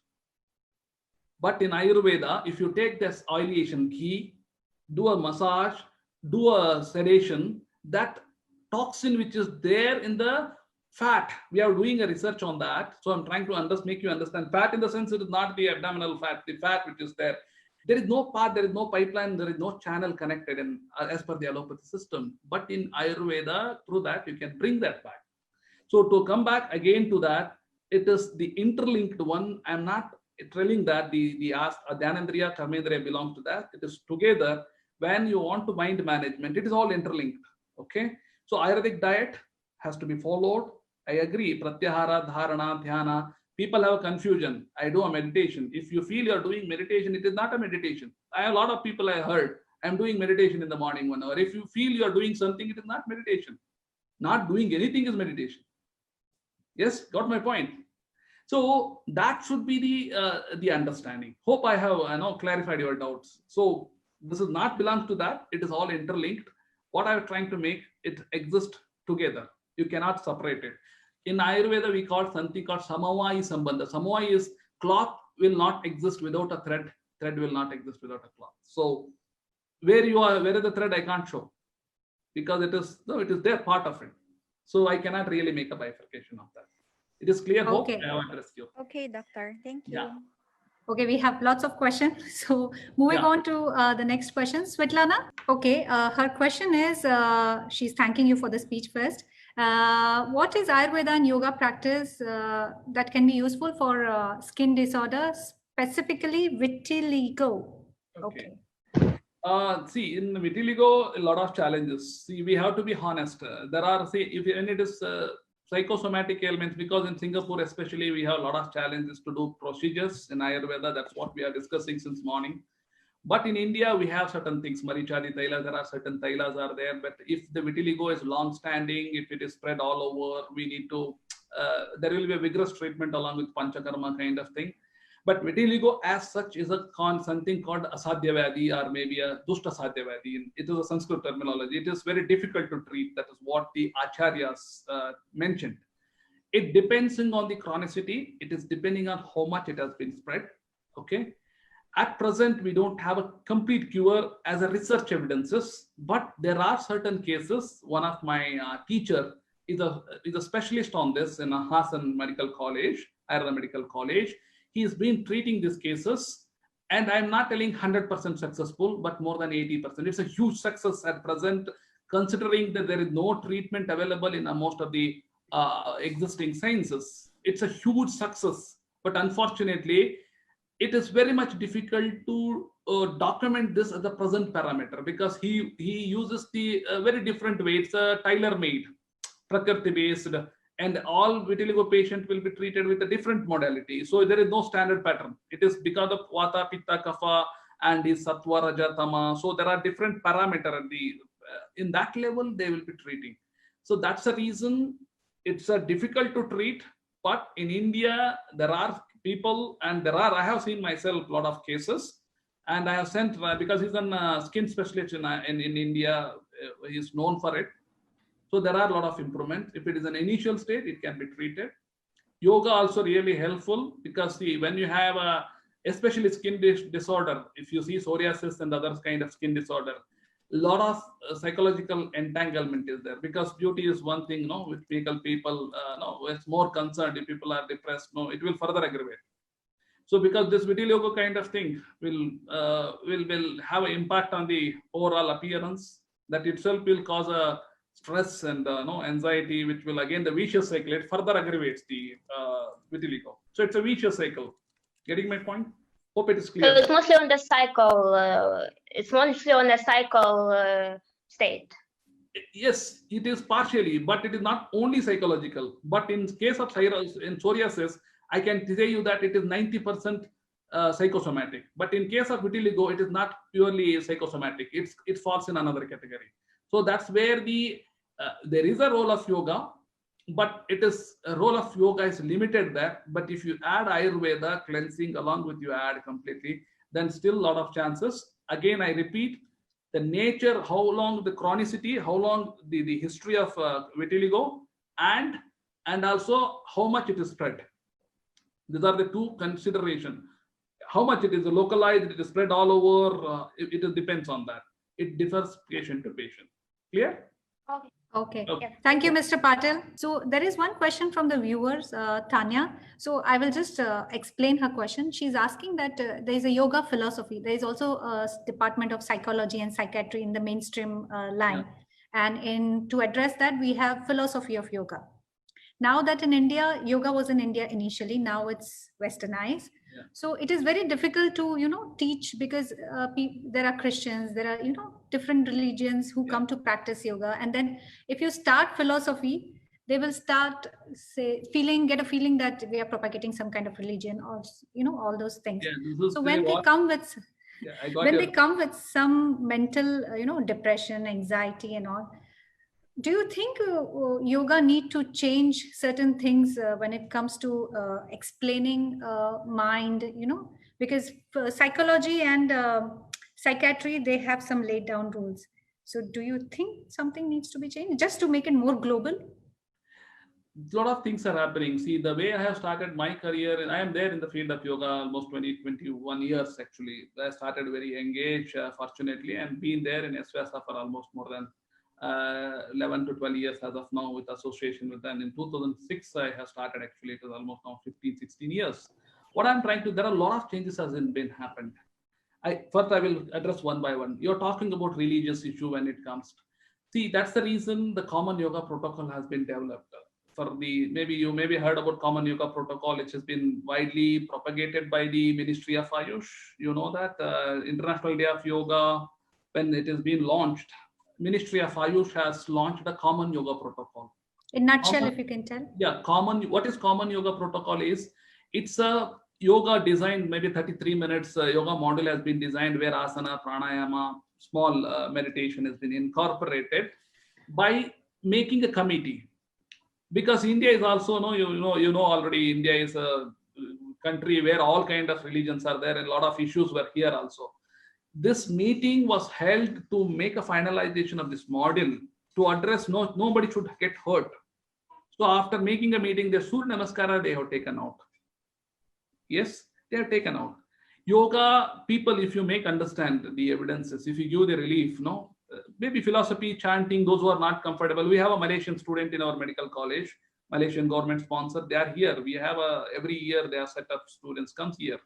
S2: But in Ayurveda, if you take this oleation ghee, do a massage, do a sedation, that toxin which is there in the fat, we are doing a research on that. So I'm trying to make you understand. Fat in the sense it is not the abdominal fat, the fat which is there. There is no path, there is no pipeline, there is no channel connected in as per the allopathy system. But in Ayurveda, through that, you can bring that back. So to come back again to that, it is the interlinked one. I'm not telling that the Dhyanendriya, Karmendriya belong to that. It is together. When you want to mind management, it is all interlinked. Okay. So Ayurvedic diet has to be followed. I agree. Pratyahara, Dharana, Dhyana. People have a confusion. I do a meditation. If you feel you're doing meditation, it is not a meditation. I have a lot of people I heard, I'm doing meditation in the morning 1 hour. If you feel you're doing something, it is not meditation. Not doing anything is meditation. Yes, got my point. So that should be the understanding. Hope I have clarified your doubts. So this is not belongs to that. It is all interlinked. What I'm trying to make it exist together. You cannot separate it. In Ayurveda, we call something called Samavai Sambandha. Samavai is cloth will not exist without a thread. Thread will not exist without a cloth. So where is the thread? I can't show because it is there part of it. So I cannot really make a bifurcation of that. It is clear. Hope
S1: Okay.
S2: I have addressed you.
S3: Okay, doctor. Thank you.
S2: Yeah.
S1: Okay, we have lots of questions. So moving
S2: Yeah.
S1: on to the next question, Svetlana. Okay, her question is, she's thanking you for the speech first. What is Ayurveda and yoga practice that can be useful for skin disorders, specifically vitiligo?
S2: Okay. See, in vitiligo, a lot of challenges. See, we have to be honest. There are, see, when it is psychosomatic ailments, because in Singapore especially, we have a lot of challenges to do procedures in Ayurveda. That's what we are discussing since morning. But in India, we have certain things. Marichadi Taila, there are certain Tailas are there. But if the vitiligo is long-standing, if it is spread all over, we need to, there will be a vigorous treatment along with Panchakarma kind of thing. But vitiligo as such is something called asadhyavadi or maybe a dushta sadhyavadi. It is a Sanskrit terminology. It is very difficult to treat. That is what the acharyas mentioned. It depends on the chronicity. It is depending on how much it has been spread. Okay. At present, we don't have a complete cure as a research evidences, but there are certain cases. One of my teacher is a specialist on this in Hassan Medical College, Ayurveda Medical College. He's been treating these cases, and I'm not telling 100% successful, but more than 80%. It's a huge success at present, considering that there is no treatment available in most of the existing sciences. It's a huge success, but unfortunately, it is very much difficult to document this as a present parameter because he uses the very different way. It's a tailor-made, prakriti-based, and all vitiligo patient will be treated with a different modality. So there is no standard pattern. It is because of vata, pitta, kapha, and is sattva, raja, tama. So there are different parameters at the in that level they will be treating. So that's the reason it's difficult to treat. But in India, there are people, and I have seen myself a lot of cases, and I have sent because he's a skin specialist in India. He's known for it. So there are a lot of improvements. If it is an initial state, it can be treated. Yoga also really helpful because see, when you have especially skin disorder, if you see psoriasis and other kind of skin disorder, a lot of psychological entanglement is there because beauty is one thing, with people, it's more concerned if people are depressed, it will further aggravate. So because this vitiligo kind of thing will have an impact on the overall appearance, that itself will cause a stress and anxiety, which will again the vicious cycle. It further aggravates the vitiligo. So it's a vicious cycle. Getting my point? Hope it is clear.
S4: So it's mostly on the cycle. It's mostly on the cycle state.
S2: Yes, it is partially, but it is not only psychological. But in case of psoriasis, I can tell you that it is 90% psychosomatic. But in case of vitiligo, it is not purely psychosomatic. It falls in another category. So that's where there is a role of yoga, but a role of yoga is limited there. But if you add Ayurveda cleansing along with you add completely, then still a lot of chances. Again, I repeat, the nature, how long the chronicity, how long the history of vitiligo, and also how much it is spread. These are the two considerations. How much it is localized, it is spread all over, it depends on that. It differs patient to patient. Clear?
S1: Okay. Thank you, Mr. Patil. So there is one question from the viewers, Tanya. So I will just explain her question. She's asking that there is a yoga philosophy. There is also a department of psychology and psychiatry in the mainstream line. Yeah. And to address that, we have philosophy of yoga. Now that in India, yoga was in India initially, now it's westernized. Yeah. So it is very difficult to, teach because there are Christians, there are, different religions who come to practice yoga. And then if you start philosophy, they will start get a feeling that we are propagating some kind of religion or, all those things. Yeah, so when they come with, they come with some mental, depression, anxiety and all, do you think yoga need to change certain things when it comes to explaining mind, because psychology and psychiatry, they have some laid down rules. So do you think something needs to be changed just to make it more global?
S2: A lot of things are happening. See, the way I have started my career, and I am there in the field of yoga almost 21 years actually. I started very engaged, fortunately, and been there in SVASA for almost more than 11 to 12 years as of now with association with them. In 2006, I have started actually. It is almost now 15, 16 years. What I'm trying to, there are a lot of changes has been happened. First, I will address one by one. You're talking about religious issue when it comes. See, that's the reason the Common Yoga Protocol has been developed. For the, maybe you heard about Common Yoga Protocol, which has been widely propagated by the Ministry of Ayush. You know that International Day of Yoga, when it has been launched, Ministry of Ayush has launched the Common Yoga Protocol.
S1: In nutshell, if you can tell.
S2: Yeah, what is Common Yoga Protocol is, it's a yoga designed, maybe 33 minutes yoga module has been designed where asana, pranayama, small meditation has been incorporated by making a committee. Because India is also, you know already, India is a country where all kind of religions are there and a lot of issues were here also. This meeting was held to make a finalization of this model to address nobody should get hurt. So after making a meeting, the Surya Namaskara they have taken out. Yes, they are taken out. Yoga people, if you make understand the evidences, if you give the relief, maybe philosophy, chanting, those who are not comfortable. We have a Malaysian student in our medical college, Malaysian government sponsor. They are here. We have every year they are set up students comes here.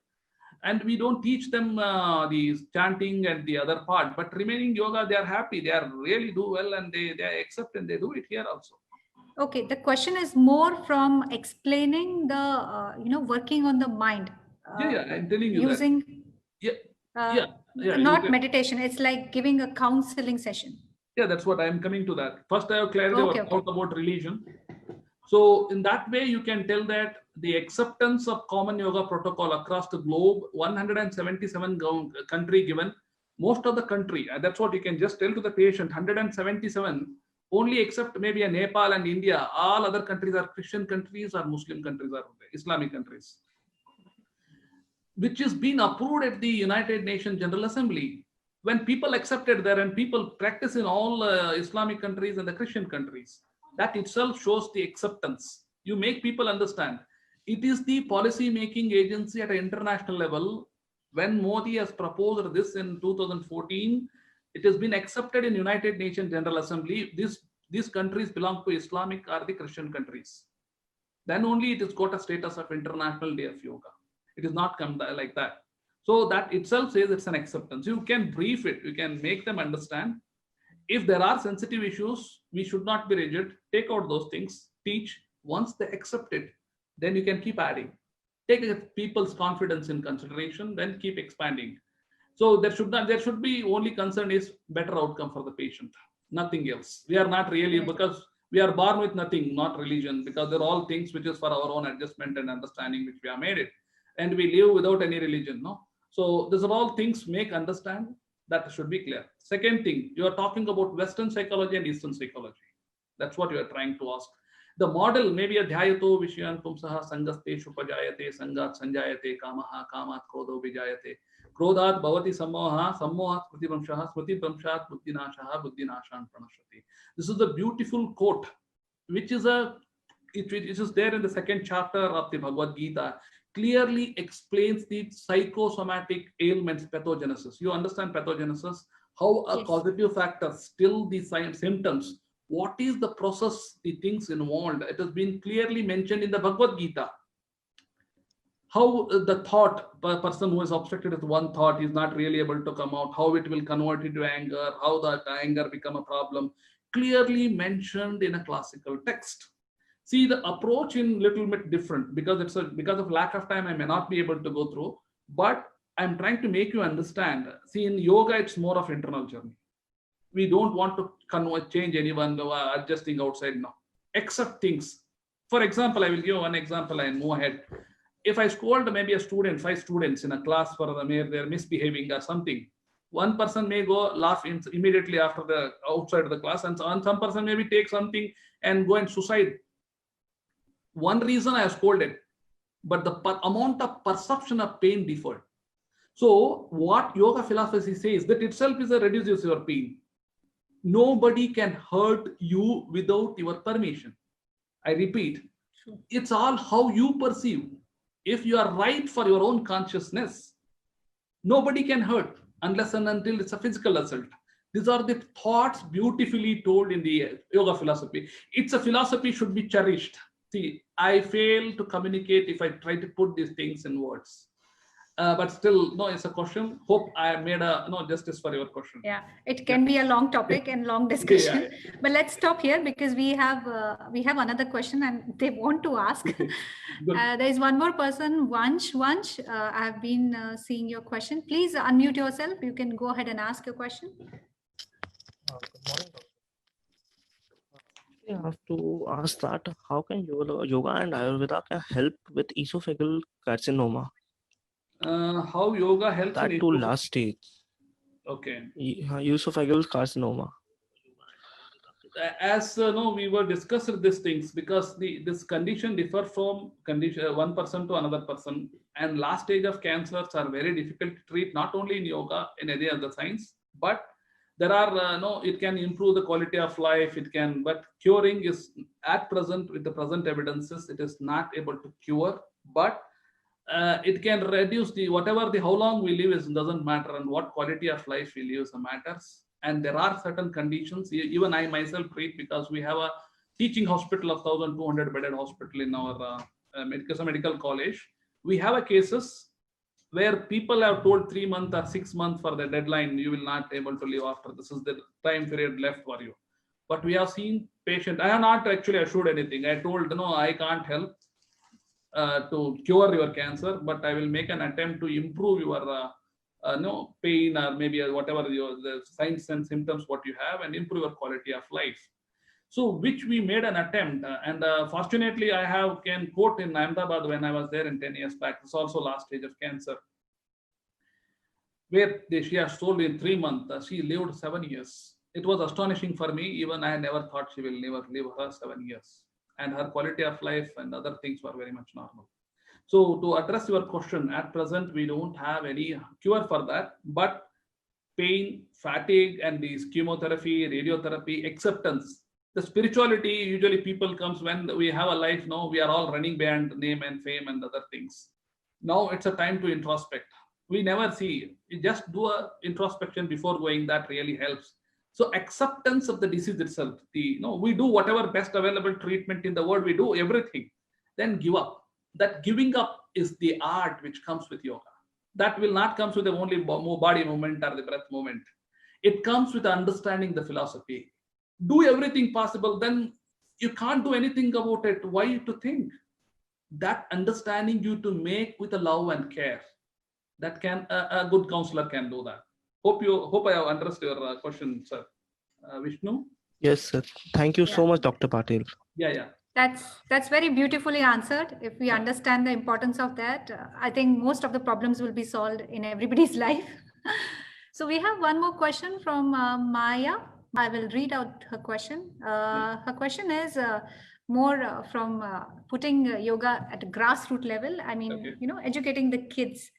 S2: And we don't teach them the chanting and the other part, but remaining yoga, they are happy. They are really do well and they accept and they do it here also.
S1: Okay, the question is more from explaining the, working on the mind.
S2: Yeah, I'm telling you
S1: using,
S2: that.
S1: Not meditation. It's like giving a counseling session.
S2: Yeah, that's what I'm coming to that. First, I have clarity about religion. So in that way, you can tell that the acceptance of Common Yoga Protocol across the globe, 177 country given, most of the country, that's what you can just tell to the patient, 177, only except maybe Nepal and India, all other countries are Christian countries or Muslim countries or Islamic countries, which is being approved at the United Nations General Assembly. When people accepted there and people practice in all Islamic countries and the Christian countries, that itself shows the acceptance. You make people understand. It is the policy making agency at an international level. When Modi has proposed this in 2014, it has been accepted in United Nations General Assembly. These countries belong to Islamic or the Christian countries. Then only it has got a status of International Day of Yoga. It is not come like that. So that itself says it's an acceptance. You can brief it. You can make them understand. If there are sensitive issues, we should not be rigid. Take out those things, teach. Once they accept it, then you can keep adding. Take people's confidence in consideration, then keep expanding. So there should be only concern is better outcome for the patient, nothing else. We are not really, because we are born with nothing, not religion, because they're all things which is for our own adjustment and understanding, which we have made it. And we live without any religion, So these are all things make understand. That should be clear. Second thing, you are talking about Western psychology and Eastern psychology. That's what you are trying to ask. The model, maybe a dhyayato vishyan pumsaha sangaste shupajayate sangat sanjayate kamaha kamat krodho vijayate krodhat bhavati sammoha sammohat smriti bramshat buddhinashaha buddhinashan pranashati. This is the beautiful quote, which is it is there in the second chapter of the Bhagavad Gita. Clearly explains the psychosomatic ailments, pathogenesis. You understand pathogenesis, how a causative factor, still the symptoms, what is the process, the things involved. It has been clearly mentioned in the Bhagavad Gita. How the thought, a person who is obstructed with one thought is not really able to come out, how it will convert into anger, how that anger become a problem, clearly mentioned in a classical text. See, the approach in little bit different because because of lack of time, I may not be able to go through, but I'm trying to make you understand. See, in yoga, it's more of internal journey. We don't want to change anyone, adjusting outside now, accept things. For example, I will give one example and move ahead. If I scold maybe a student, 5 students in a class for they're misbehaving or something, one person may go laugh immediately after the outside of the class, and some person maybe take something and go and suicide. One reason I have scolded, but the amount of perception of pain differed. So what yoga philosophy says, that itself is a reduces your pain. Nobody can hurt you without your permission. I repeat, it's all how you perceive. If you are right for your own consciousness, nobody can hurt unless and until it's a physical assault. These are the thoughts beautifully told in the yoga philosophy. It's a philosophy should be cherished. See, I fail to communicate if I try to put these things in words. But still, no, it's a question. Hope I made a no justice for your question.
S1: Yeah, it can be a long topic and long discussion,
S2: Yeah.
S1: but let's stop here because we have another question and they want to ask.
S2: Good.
S1: There is one more person, Vansh. I have been seeing your question. Please unmute yourself. You can go ahead and ask your question.
S5: Good morning, doctor. I have to ask that how can yoga and Ayurveda can help with esophageal carcinoma?
S2: How yoga helps
S5: That
S2: in
S5: to last stage.
S2: Okay.
S5: Esophageal carcinoma.
S2: As no, we were discussing these things because this condition differ from condition one person to another person, and last stage of cancers are very difficult to treat, not only in yoga, in any other science, but there are no, it can improve the quality of life, it can, but curing is at present with the present evidences, it is not able to cure, but it can reduce the whatever the how long we live is doesn't matter, and what quality of life we live matters. And there are certain conditions, even I myself treat, because we have a teaching hospital of 1,200 bedded hospital in our medical college. We have a cases where people have told 3 months or 6 months for the deadline, you will not able to live after. This is the time period left for you. But we have seen patient, I have not actually assured anything. I told, no, I can't help to cure your cancer, but I will make an attempt to improve your no pain or maybe whatever the signs and symptoms what you have, and improve your quality of life. So which we made an attempt, and fortunately I can quote in Ahmedabad when I was there in 10 years back. It's also last stage of cancer, where she has told in 3 months she lived 7 years. It was astonishing for me. Even I never thought she will never live her 7 years, and her quality of life and other things were very much normal. So to address your question, at present, we don't have any cure for that, but pain, fatigue, and these chemotherapy, radiotherapy, acceptance. The spirituality, usually people comes when we have a life, no, we are all running behind name and fame and other things. Now it's a time to introspect. We never see, we just do a introspection before going, that really helps. So acceptance of the disease itself, we do whatever best available treatment in the world, we do everything, then give up. That giving up is the art which comes with yoga. That will not come with the only body movement or the breath movement. It comes with understanding the philosophy. Do everything possible, then you can't do anything about it. Why to think? That understanding you to make with a love and care. That can a good counselor can do that. Hope I have understood your question, sir. Vishnu?
S5: Yes, sir. Thank you so much, Dr. Patil.
S2: Yeah.
S1: That's very beautifully answered. If we understand the importance of that, I think most of the problems will be solved in everybody's life. So we have one more question from Maya. I will read out her question. Her question is more from putting yoga at a grassroots level. I mean,
S2: Okay.
S1: Educating the kids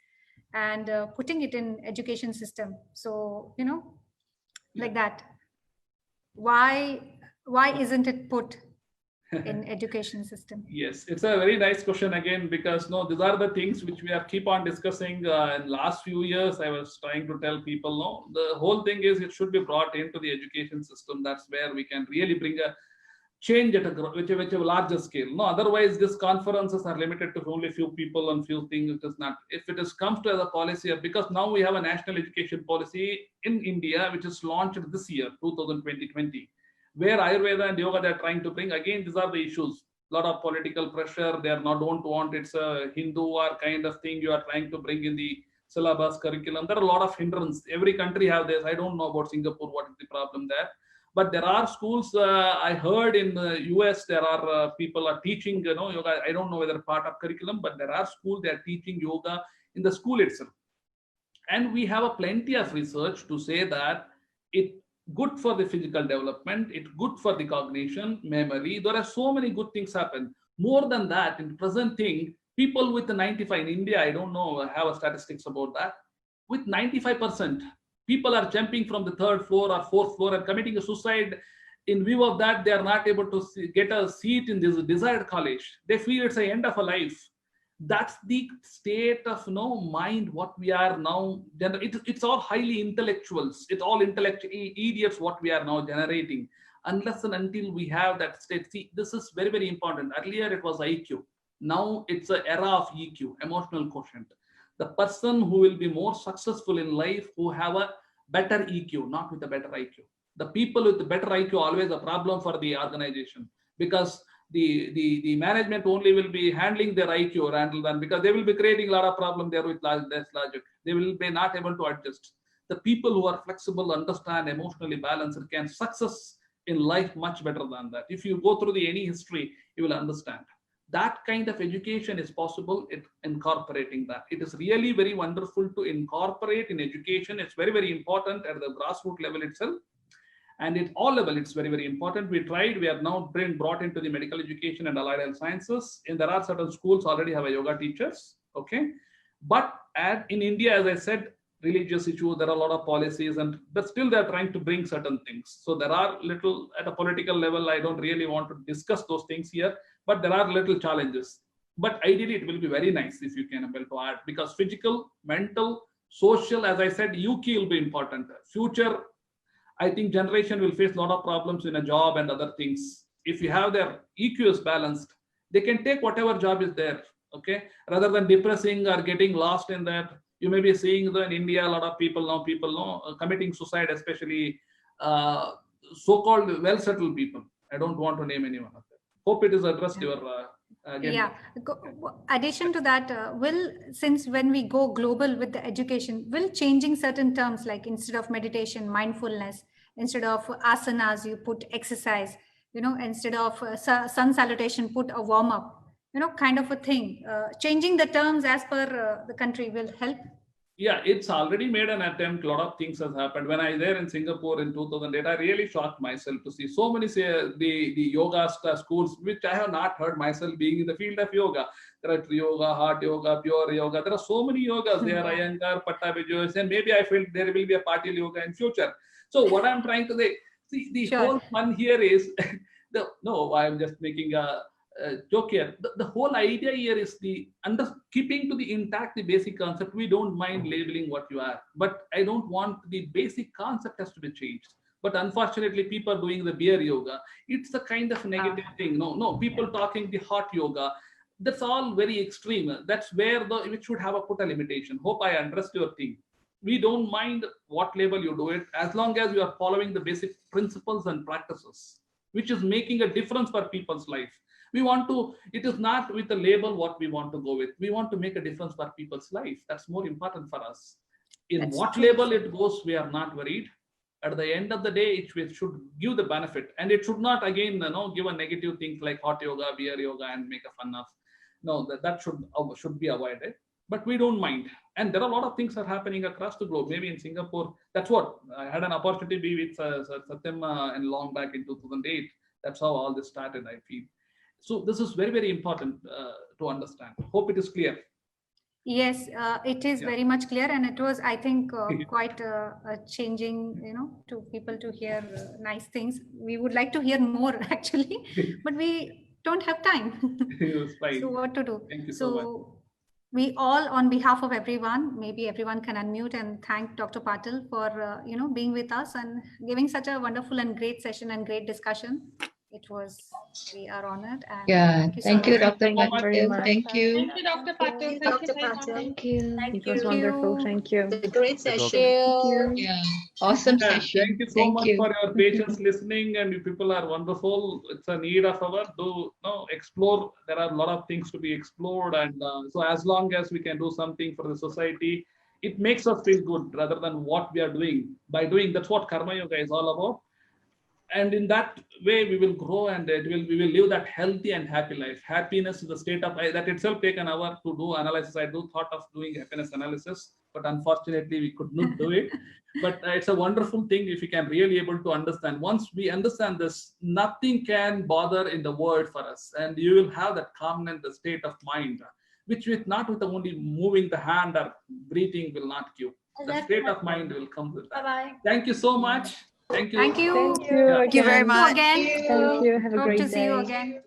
S1: and putting it in education system. So, like that. Why isn't it put in education system?
S2: Yes, it's a very nice question again, because these are the things which we are keep on discussing. In last few years, I was trying to tell people, the whole thing is it should be brought into the education system. That's where we can really bring a change at a larger scale. Otherwise these conferences are limited to only few people and few things. It is not. If it comes to as a policy, because now we have a national education policy in India, which is launched this year, 2020, where Ayurveda and yoga they're trying to bring. Again, these are the issues. A lot of political pressure. They are not don't want it's a Hindu or kind of thing you are trying to bring in the syllabus curriculum. There are a lot of hindrance. Every country have this. I don't know about Singapore. What is the problem there? But there are schools. I heard in the US there are people are teaching yoga. I don't know whether part of curriculum, but there are schools they are teaching yoga in the school itself. And we have a plenty of research to say that it good for the physical development, it's good for the cognition, memory. There are so many good things happen. More than that, in the present thing, people with the 95 in India, I don't know, I have a statistics about that. With 95%, people are jumping from the 3rd floor or 4th floor and committing a suicide. In view of that, they are not able to get a seat in this desired college. They feel it's the end of a life. That's the state of mind what we are now. It's all highly intellectuals. It's all intellectual idiots what we are now generating. Unless and until we have that state. See, this is very, very important. Earlier it was IQ. Now it's an era of EQ, emotional quotient. The person who will be more successful in life who have a better EQ, not with a better IQ. The people with the better IQ always a problem for the organization, because the management only will be handling their IQ rather than, because they will be creating a lot of problem there with less logic. They will be not able to adjust. The people who are flexible, understand, emotionally balanced, can success in life much better than that. If you go through any history, you will understand. That kind of education is possible incorporating that. It is really very wonderful to incorporate in education. It's very, very important at the grassroots level itself. And at all level, it's very, very important. We are now brought into the medical education and allied health sciences. And there are certain schools already have a yoga teachers, okay? But in India, as I said, religious issues, there are a lot of policies, but still they're trying to bring certain things. So there are little, at a political level, I don't really want to discuss those things here, but there are little challenges. But ideally, it will be very nice if you can able to add, because physical, mental, social, as I said, EQ will be important. Future, I think generation will face a lot of problems in a job and other things. If you have their EQ is balanced, they can take whatever job is there, okay? Rather than depressing or getting lost in that. You may be seeing in India, a lot of people now committing suicide, especially so-called well-settled people. I don't want to name anyone of them. Hope it is addressed your again.
S1: Yeah. Addition to that, since when we go global with the education, will changing certain terms, like instead of meditation, mindfulness, instead of asanas, you put exercise, instead of sun salutation, put a warm up, kind of a thing. Changing the terms as per the country will help.
S2: Yeah, it's already made an attempt. A lot of things has happened. When I was there in Singapore in 2008, I really shocked myself to see so many the yoga schools, which I have not heard myself being in the field of yoga. There are yoga, heart yoga, pure yoga. There are so many yogas. There are Iyengar, Pattabhi, and maybe I feel there will be a Patil yoga in future. So what I'm trying to say, see, the whole fun here is, I'm just making a joke here. The whole idea here is keeping to the intact the basic concept. We don't mind labeling what you are, but I don't want the basic concept has to be changed. But unfortunately, people are doing the beer yoga. It's a kind of negative thing. No, people talking the hot yoga. That's all very extreme. That's where it should have put a limitation. Hope I understood your thing. We don't mind what label you do it, as long as you are following the basic principles and practices, which is making a difference for people's life. We want to, it is not with the label what we want to go with. We want to make a difference for people's life. That's more important for us. In what label it goes, we are not worried. At the end of the day, it should give the benefit. And it should not, again, give a negative things like hot yoga, beer yoga, and make a fun of. No, that should be avoided. But we don't mind. And there are a lot of things are happening across the globe. Maybe in Singapore, that's what I had an opportunity to be with Satyam and long back in 2008. That's how all this started, I feel. So this is very, very important to understand. Hope it is clear.
S1: Yes, it is very much clear, and it was, I think, quite changing, to people to hear nice things. We would like to hear more, actually, but we don't have time. So what to do?
S2: Thank you so much.
S1: We all, on behalf of everyone, maybe everyone can unmute and thank Dr. Patil for, being with us and giving such a wonderful and great session and great discussion. We are honored. And
S6: thank you, Dr.
S3: Patil.
S6: Thank you.
S7: Thank you, Dr. Patil.
S6: Dr. Patil.
S7: Thank you.
S3: Thank
S7: It was
S3: you.
S7: wonderful. Thank you.
S6: A great session.
S7: Yeah.
S6: Awesome session.
S2: Thank you so much for your patience listening, and you people are wonderful. It's a need of our explore. There are a lot of things to be explored, and so as long as we can do something for the society, it makes us feel good rather than what we are doing. By doing, that's what Karma Yoga is all about. And in that way, we will grow, and we will live that healthy and happy life. Happiness is the state of that itself take an hour to do analysis. I thought of doing happiness analysis, but unfortunately we could not do it. But it's a wonderful thing if you can really able to understand. Once we understand this, nothing can bother in the world for us, and you will have that calmness, the state of mind, which with not with the only moving the hand or breathing will not give. The state of mind will come with that.
S7: Bye-bye.
S2: Thank you so much. Thank you.
S1: Thank you.
S7: Thank you.
S3: Thank you very much.
S1: Again.
S7: Thank you. Have a
S1: Hope
S7: great
S1: to
S7: day.
S1: see you again.